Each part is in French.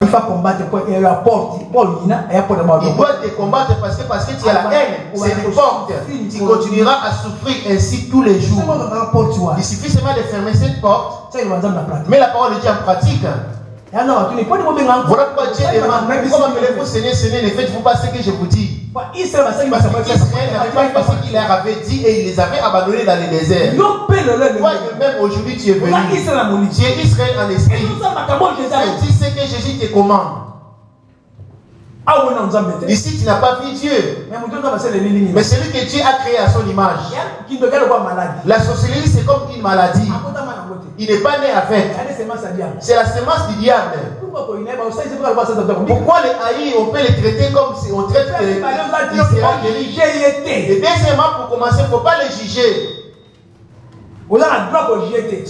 Il faut combattre pour la porte. Il doit te combattre parce que tu as la haine. C'est une porte. Tu continueras à souffrir ainsi tous les jours. Il suffit seulement de fermer cette porte. Mais la parole de Dieu en pratique. Voilà pourquoi Dieu demande. Même comment appelez-vous Seigneur, Seigneur, ne faites-vous pas ce que je vous dis. Parce qu'Israël n'avait pas fait ce qu'il leur avait dit et il les avait abandonnés dans le désert. Toi, même aujourd'hui, tu es venu. Tu es Israël en esprit. Tu sais que Jésus te commande. Ici, tu n'as pas vu Dieu. Mais celui que Dieu a créé à son image. La sorcellerie, c'est comme une maladie. Il n'est pas né avec. C'est la semence du diable. Pourquoi les haïs, on peut les traiter comme si on traite les guéris. Et deuxièmement, pour commencer, il ne faut pas les juger. Tu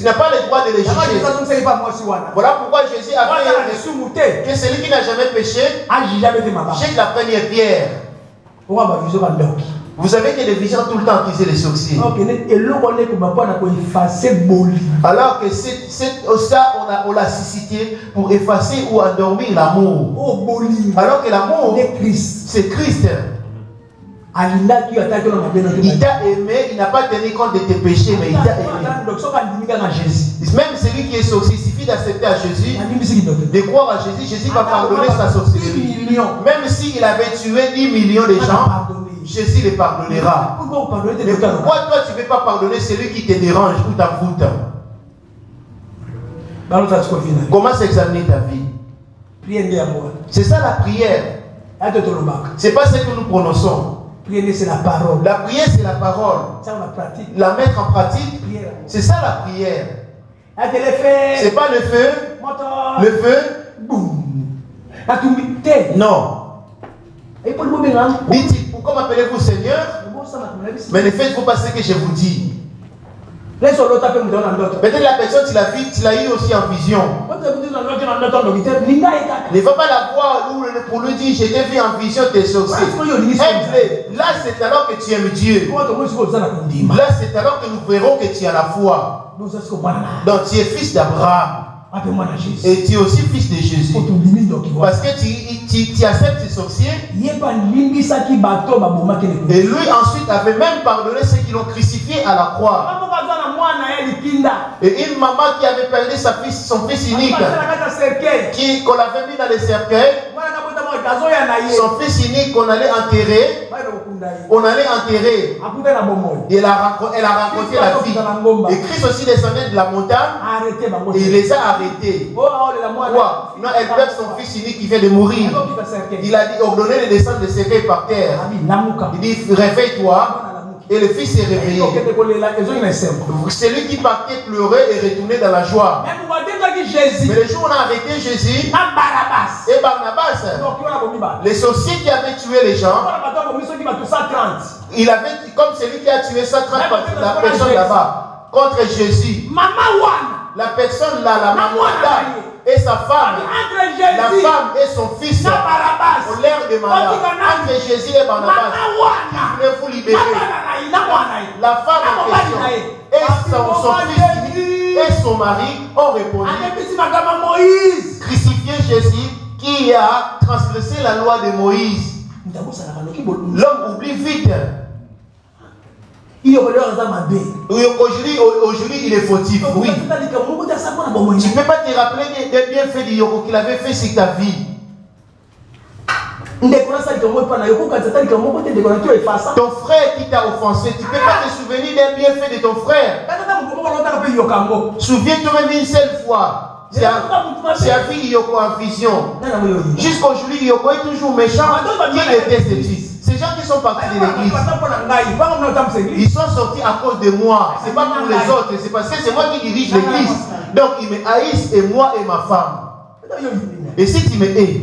n'as pas le droit de les juger. Voilà pourquoi Jésus a fait que celui qui n'a jamais péché jette la première pierre. Vous savez que les visions tout le temps utilisaient les sorciers. Alors que ça, on l'a suscité pour effacer ou endormir l'amour. Alors que l'amour, c'est Christ. Il t'a aimé, il n'a pas tenu compte de tes péchés, mais il t'a aimé. Même celui qui est sorcier, il suffit d'accepter à Jésus, de croire à Jésus, Jésus va pardonner sa sorcellerie. Même s'il avait tué 10 millions de gens, Jésus les pardonnera. Mais pourquoi toi tu ne veux pas pardonner celui qui te dérange ou t'envoûte? Comment s'examiner ta vie? C'est ça la prière. C'est pas ce que nous prononçons. C'est la parole. La prière, c'est la parole. La mettre en pratique, c'est ça la prière. C'est pas le feu. Le feu. Non. Dites, pourquoi m'appelez-vous Seigneur? Mais ne faites-vous pas ce que je vous dis. Peut-être la personne, tu l'as eu aussi en vision. Ne va pas la voir pour lui dire, je t'ai vu en vision tes sorciers. Là, c'est alors que tu aimes Dieu. Là, c'est alors que nous verrons que tu as la foi. Donc, tu es fils d'Abraham. Et tu es aussi fils de Jésus. Parce que tu acceptes ces sorciers. Et lui ensuite avait même pardonné ceux qui l'ont crucifié à la croix. Et une maman qui avait perdu son fils unique, qu'on l'avait mis dans le cercueil, son fils unique qu'on allait enterrer, et elle a rencontré la fille. Et Christ aussi descendait de la montagne et il les a arrêtés. Quoi? Non, elle pleure son fils unique qui vient de mourir. Il a dit, ordonnez de descendre de cercueil par terre. Il dit, réveille-toi. Et le fils s'est réveillé. Celui qui partait pleurer et retourné dans la joie. Mais le jour où on a arrêté Jésus et Barnabas, les sorciers qui avaient tué les gens, il avait, comme celui qui a tué 130 la personne là-bas, contre Jésus. La personne là, la maman là, et sa femme, la femme et son fils ont l'air de malade. Entre Jésus et Barnabas, qui voulait vous libérer. La femme en question et son fils et son mari ont répondu, crucifié Jésus qui a transgressé la loi de Moïse. L'homme oublie vite. Aujourd'hui, il est fautif, oui. Tu ne peux pas te rappeler des bienfaits de Yoko qu'il avait fait sur ta vie. Ton frère qui t'a offensé, tu ne peux pas te souvenir des bienfaits de ton frère. Souviens-toi même une seule fois. C'est a vu Yoko en vision. Jusqu'aujourd'hui, Yoko est toujours méchant. Qui déteste Jésus? Ces gens qui sont partis de l'église, ils sont sortis à cause de moi. Ce n'est pas pour les autres, c'est parce que c'est moi qui dirige l'église. Donc ils me haïssent, et moi et ma femme. Et si tu me hais,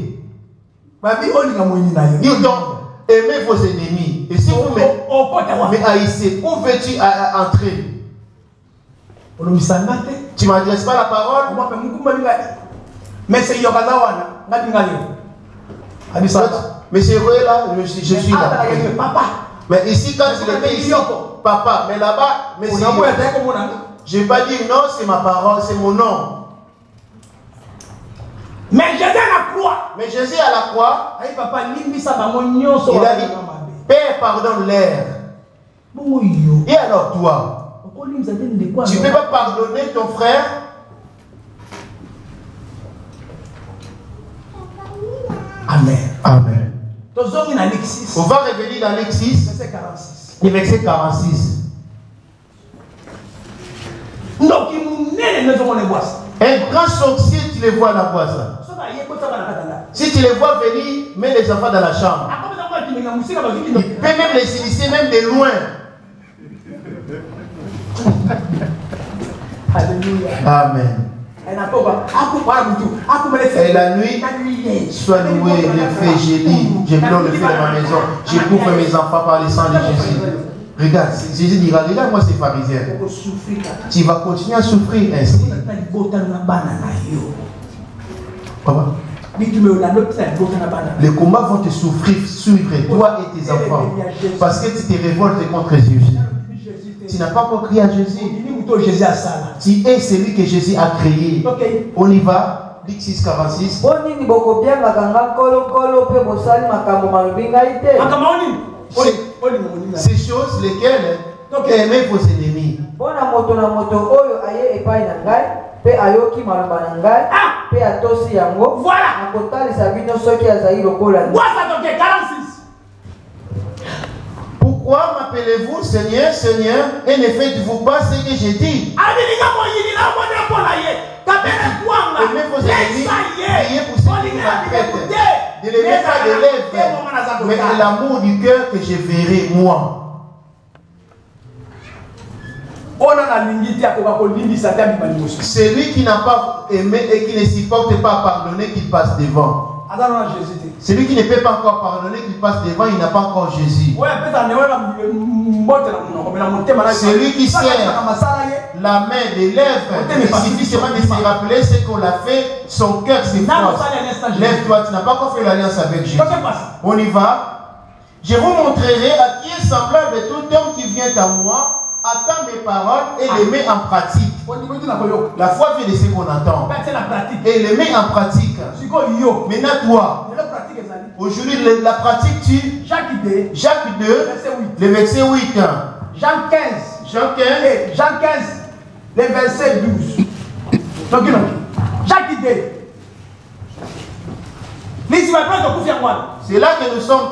dis donc, aimez vos ennemis. Et si vous me haïssez, où veux-tu entrer? Tu ne m'adresses pas la parole? Mais c'est Yokazawana. Monsieur Roy là, je suis là. Papa. Mais ici, quand il était ici, papa. Mais là-bas, je ne vais pas dire non, c'est ma parole, c'est mon nom. Mais Jésus a la croix. Mais Jésus à la croix, il a dit, Père, pardonne-leur. Et alors toi, tu ne peux pas pardonner ton frère? Amen. Amen. On va revenir dans Luc 6, le verset 46. Un grand sorcier, tu les vois là-bas. Si tu les vois venir, mets les enfants dans la chambre. Il peut même les initier, même de loin. Amen. Et la nuit, sois loué, le fait, j'ai dit, j'ai mis le feu dans ma maison, j'ai couvert mes enfants par le sang de Jésus. Regarde, Jésus dira, regarde-moi ces pharisiens. Tu vas continuer à souffrir ainsi. Comment? Les combats vont te suivre, toi et tes enfants, parce que tu te révoltes contre Jésus. Tu n'as pas encore crié à Jésus. Tu es celui que Jésus a créé. On y va. Luc 6, 46. Ces choses lesquelles aimez vos ennemis. Pourquoi m'appelez-vous Seigneur, Seigneur, et ne faites-vous pas ce que j'ai dit? Aimez vos ennemis, priez pour ceux qui vous maltraitent. Ne levez pas de lèvres, mais de l'amour du cœur que je verrai, moi. Celui qui n'a pas aimé et qui ne supporte pas pardonner, qu'il passe devant. Celui qui ne peut pas encore pardonner, qu'il passe devant, il n'a pas encore Jésus. Celui qui serre la main des lèvres, il suffit seulement de se rappeler ce qu'on a fait, son cœur s'efforce. Lève-toi, tu n'as pas encore fait l'alliance avec Jésus. On y va. Je vous montrerai à qui est semblable tout homme qui vient à moi, attend mes paroles et les met en pratique. La foi vient de ce qu'on entend. Et les met en pratique. Maintenant toi, aujourd'hui la pratique tu Jacques 2, le verset 8. Jean 15. Jean 15, le verset 12. Donc Jacques 2. C'est là que nous sommes,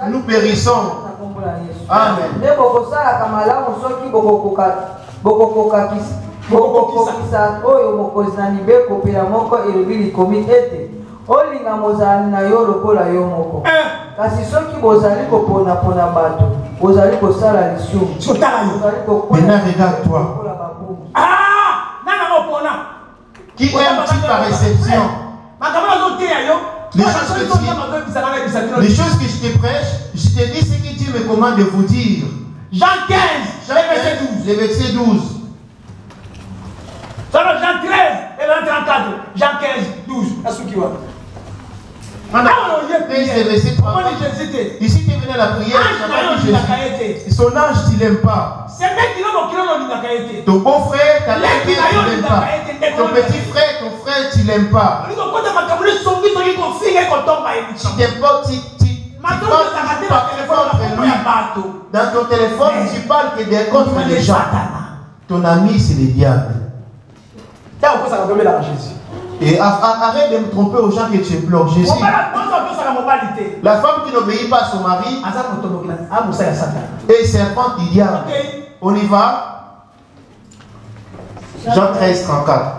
nous périssons. Amen. olinga mozali na yo lokola yo moko kasi soki bozali kopona pona bato bozali kosala lisumu maintenant regarde-toi qui aime par réception les choses que je te prêche, je te dis ce que Dieu me commande de vous dire. Jean 15, le verset 12. Jean 13, et 34. Jean 15, 12. Ici tu es venu à la prière, son ange tu l'aimes pas. Ton beau frère, ta mère tu l'aimes pas. Ton petit frère, ton frère tu l'aimes pas. Dans ton téléphone tu parles que des contre les gens. Ton ami c'est le diable. Et arrête de me tromper aux gens que tu implores Jésus. La femme qui n'obéit pas à son mari est serpente du diable. On y va. Jean 13, 34.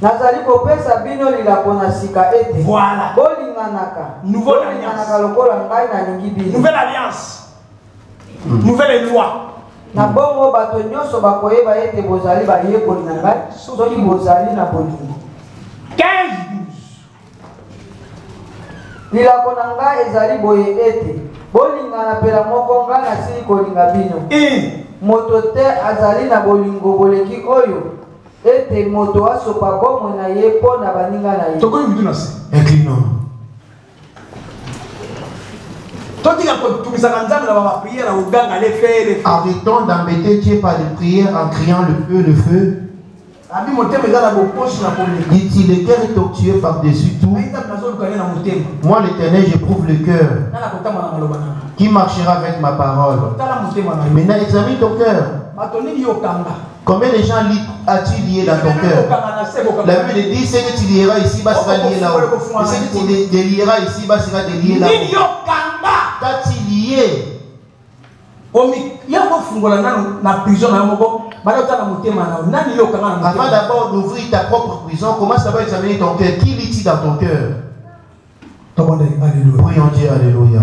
Nazali kopesa bino lilapona sika ete. Voilà. Bolinganaka. Nouvelle alliance. Nouvelle alliance. Nouvelle loi. Na bongo bato nyonso bakoyeba ete bozali bayekoli na ngai soki bozali na bolingo. 15-12. Lilako na ngai ezali boye ete bolingana pela moko ngai nasili kolinga bino. Moto te azali na bolingo boleki oyo ete moto asopa bomoi na ye mpo na baninga na ye. Inclinons. Arrêtons d'embêter Dieu par des prières en criant le feu, le feu. Dit-il, le cœur est obtué par-dessus tout. Moi, l'Éternel, j'éprouve le cœur. Qui marchera avec ma parole? Maintenant, examine ton cœur. Combien de gens as-tu lié dans ton cœur? La Bible dit, c'est que tu lieras ici, bas sera lié là-haut. C'est que tu délieras ici, bas sera délié là-haut. Quand tu lié, avant d'abord d'ouvrir ta propre prison, commence d'abord à examiner ton cœur. Qui lit-il dans ton cœur? Prions Dieu, alléluia.